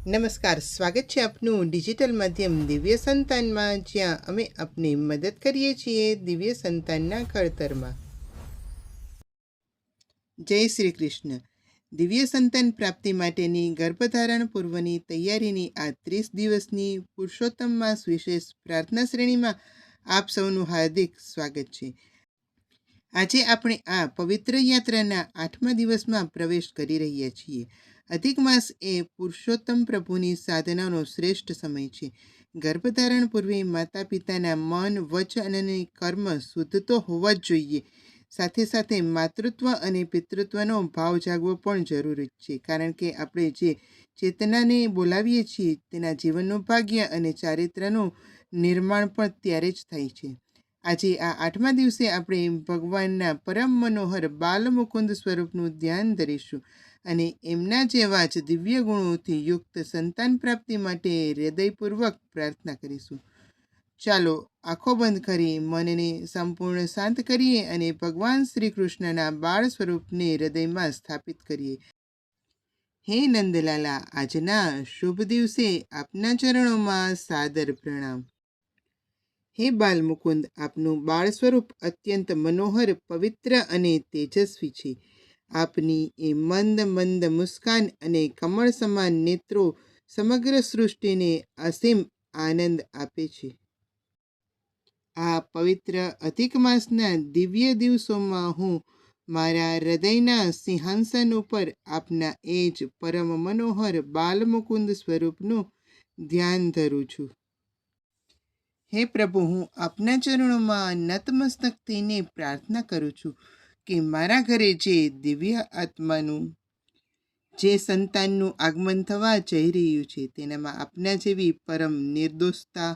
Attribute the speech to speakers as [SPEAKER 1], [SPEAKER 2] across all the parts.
[SPEAKER 1] નમસ્કાર, સ્વાગત છે આપનું ડિજિટલ માધ્યમ દિવ્ય સંતાનમાં, જ્યાં અમે આપની મદદ કરીએ છીએ દિવ્ય સંતાનના ઘડતરમાં. જય શ્રી કૃષ્ણ. દિવ્ય સંતાન પ્રાપ્તિ માટેની ગર્ભધારણ પૂર્વની તૈયારીની આ 30 દિવસની પુરુષોત્તમ માસ વિશેષ પ્રાર્થના શ્રેણીમાં આપ સૌનું હાર્દિક સ્વાગત છે. આજે આપણે આ પવિત્ર યાત્રાના 8મા દિવસમાં પ્રવેશ કરી રહ્યા છીએ. અધિક માસ એ પુરુષોત્તમ પ્રભુની સાધનાનો શ્રેષ્ઠ સમય છે. ગર્ભધારણ પૂર્વે માતા પિતાના મન, વચન અને કર્મ શુદ્ધ તો હોવા જ જોઈએ. સાથે સાથે માતૃત્વ અને પિતૃત્વનો ભાવ જાગવો પણ જરૂરી છે, કારણ કે આપણે જે ચેતનાને બોલાવીએ છીએ તેના જીવનનું ભાગ્ય અને ચારિત્રનું નિર્માણ પણ ત્યારે જ થાય છે. આજે આ 8મા દિવસે આપણે ભગવાનના પરમ મનોહર બાલ મુકુંદ સ્વરૂપનું ધ્યાન ધરીશું અને એમના જેવા જ દિવ્ય ગુણોથી યુક્ત સંતાન પ્રાપ્તિ માટે હૃદયપૂર્વક પ્રાર્થના કરીશું. ચાલો આંખો બંધ કરી મનને સંપૂર્ણ શાંત કરીએ અને ભગવાન શ્રી કૃષ્ણના બાળ સ્વરૂપને હૃદયમાં સ્થાપિત કરીએ. હે નંદલાલા, આજના શુભ દિવસે આપના ચરણોમાં સાદર પ્રણામ. હે બાલ મુકુંદ, આપનું બાળ સ્વરૂપ અત્યંત મનોહર, પવિત્ર અને તેજસ્વી છે. આપની એ મંદ મંદ મુસ્કાન અને કમળ સમાન નેત્રો સમગ્ર સૃષ્ટિને અસીમ આનંદ આપે છે. આ પવિત્ર અધિક માસના દિવ્ય દિવસોમાં હું મારા હૃદયના સિંહાસન ઉપર આપના એ જ પરમ મનોહર બાલ મુકુંદ સ્વરૂપનું ધ્યાન ધરું છું. હે પ્રભુ, હું આપના ચરણોમાં નતમસ્તક થઈને પ્રાર્થના કરું છું કે મારા ઘરે જે દિવ્ય આત્માનું, જે સંતાનનું આગમન થવા જઈ રહ્યું છે, તેનામાં આપના જેવી પરમ નિર્દોષતા,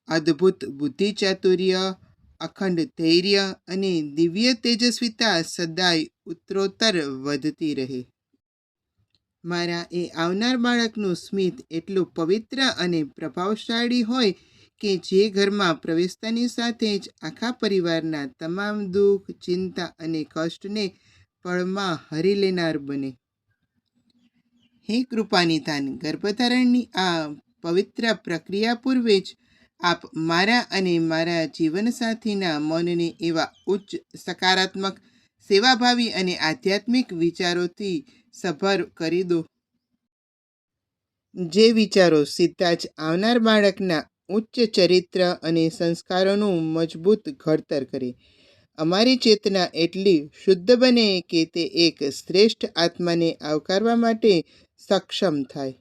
[SPEAKER 1] અદ્ભુત બુદ્ધિ ચાતુર્ય, અખંડ ધૈર્ય અને દિવ્ય તેજસ્વીતા સદાય ઉત્તરોત્તર વધતી રહે. મારા એ આવનાર બાળકનું સ્મિત એટલું પવિત્ર અને પ્રભાવશાળી હોય કે જે ઘરમાં પ્રવેશતાની સાથે જ આખા પરિવારના તમામ દુઃખ, ચિંતા અને કષ્ટને પળમાં હરી લેનાર બને. હે કૃપાનિધાન, ગર્ભધારણની આ પવિત્ર પ્રક્રિયા પૂર્વે જ આપ મારા અને મારા જીવનસાથીના મનને એવા ઉચ્ચ, સકારાત્મક, સેવાભાવી અને આધ્યાત્મિક વિચારોથી સભર કરી દો, જે વિચારો સીધા જ આવનાર બાળકના ઉચ્ચ ચરિત્ર અને સંસ્કારોનું મજબૂત ઘડતર કરે. અમારી ચેતના એટલી શુદ્ધ બને કે તે એક શ્રેષ્ઠ આત્માને આવકારવા માટે સક્ષમ થાય.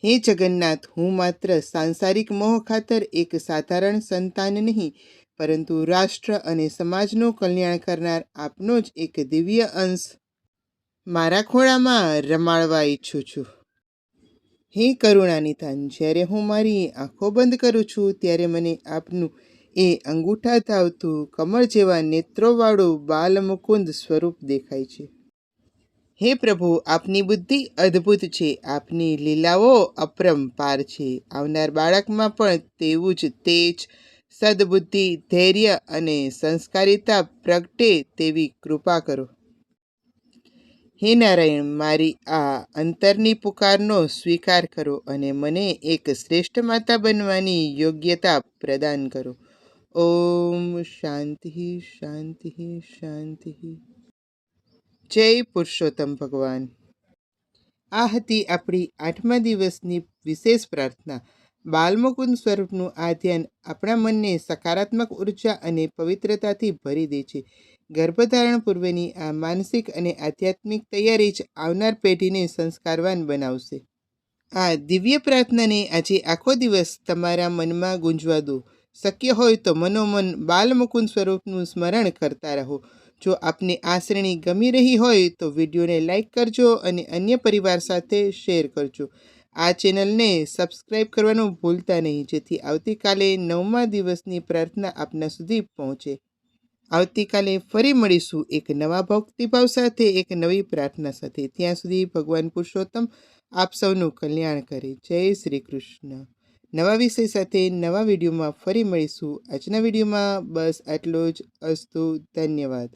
[SPEAKER 1] હે જગન્નાથ, હું માત્ર સાંસારિક મોહ ખાતર એક સાધારણ સંતાન નહીં, પરંતુ રાષ્ટ્ર અને સમાજનું કલ્યાણ કરનાર આપનો જ એક દિવ્ય અંશ મારા ખોળામાં રમાડવા ઈચ્છું છું. હે કરુણાનિધાન, જ્યારે હું મારી આંખો બંધ કરું છું ત્યારે મને આપનું એ અંગૂઠા ધાવતું કમળ જેવા નેત્રોવાળું બાલ મુકુંદ સ્વરૂપ દેખાય છે. હે પ્રભુ, આપની બુદ્ધિ અદ્ભુત છે, આપની લીલાઓ અપરંપાર છે. આવનાર બાળકમાં પણ તેવું જ તેજ, સદબુદ્ધિ, ધૈર્ય અને સંસ્કારિતા પ્રગટે તેવી કૃપા કરો. હે નારાયણ, મારી આ અંતરની પુકારનો સ્વીકાર કરો અને મને એક શ્રેષ્ઠ માતા બનવાની યોગ્યતા પ્રદાન કરો. ઓમ શાંતિ શાંતિ શાંતિ. જય પુરુષોત્તમ ભગવાન. આ હતી આપણી 8મા દિવસની વિશેષ પ્રાર્થના. બાલમુકુંદ સ્વરૂપનું આ ધ્યાન આપણા મનને સકારાત્મક ઉર્જા અને પવિત્રતાથી ભરી દે છે. ગર્ભધારણ પૂર્વેની આ માનસિક અને આધ્યાત્મિક તૈયારી જ આવનાર પેઢીને સંસ્કારવાન બનાવશે. આ દિવ્ય પ્રાર્થનાને આજે આખો દિવસ તમારા મનમાં ગુંજવા દો. શક્ય હોય તો મનોમન બાલ મુકુંદ સ્વરૂપનું સ્મરણ કરતા રહો. જો આપને આ શ્રેણી ગમી રહી હોય તો વિડીયોને લાઈક કરજો અને અન્ય પરિવાર સાથે શેર કરજો. આ ચેનલને સબસ્ક્રાઈબ કરવાનું ભૂલતા નહીં, જેથી આવતીકાલે 9મા દિવસની પ્રાર્થના આપના સુધી પહોંચે. આવતીકાલે ફરી મળીશું એક નવા ભક્તિભાવ સાથે, એક નવી પ્રાર્થના સાથે. ત્યાં સુધી ભગવાન પુરુષોત્તમ આપ સૌનું કલ્યાણ કરે. જય શ્રી કૃષ્ણ. નવા વિષય સાથે નવા વિડીયોમાં ફરી મળીશું. આજના વિડીયોમાં બસ આટલું જ. અસ્તુ. ધન્યવાદ.